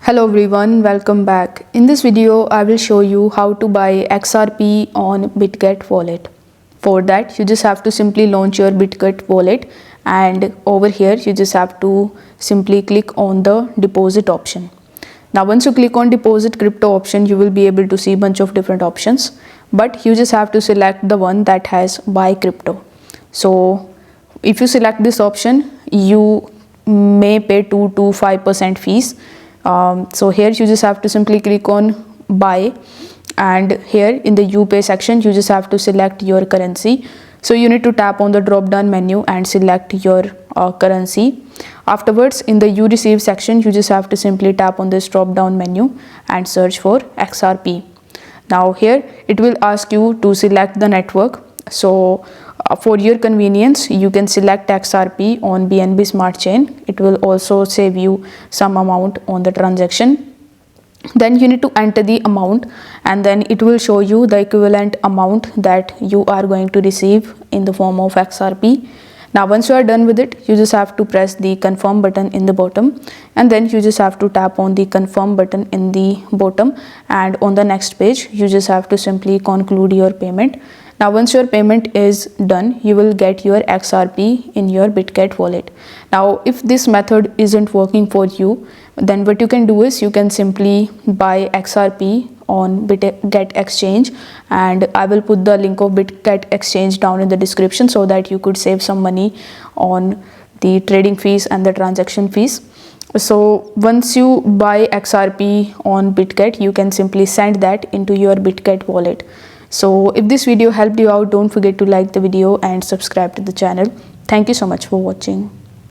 Hello everyone, welcome back. In this video, I will show you how to buy XRP on Bitget Wallet. For that, you just have to simply launch your Bitget Wallet, and over here you just have to simply click on the deposit option. Now once you click on deposit crypto option, you will be able to see a bunch of different options, but you just have to select the one that has buy crypto. So if you select this option, you may pay 2 to 5% fees. So here you just have to simply click on buy, and here in the UPay section you just have to select your currency. So you need to tap on the drop down menu and select your currency. Afterwards, in the you receive section, you just have to simply tap on this drop down menu and search for XRP. Now here it will ask you to select the network. So for your convenience, you can select XRP on BNB Smart Chain. It will also save you some amount on the transaction. Then you need to enter the amount, and then it will show you the equivalent amount that you are going to receive in the form of XRP. Now once you are done with it, you just have to press the confirm button in the bottom, and then you just have to tap on the confirm button in the bottom, and on the next page you just have to simply conclude your payment. Now once your payment is done, you will get your XRP in your Bitget wallet. Now if this method isn't working for you, then what you can do is you can simply buy XRP on Bitget exchange, and I will put the link of Bitget exchange down in the description so that you could save some money on the trading fees and the transaction fees. So once you buy XRP on Bitget, you can simply send that into your Bitget wallet. So if this video helped you out, don't forget to like the video and subscribe to the channel. Thank you so much for watching.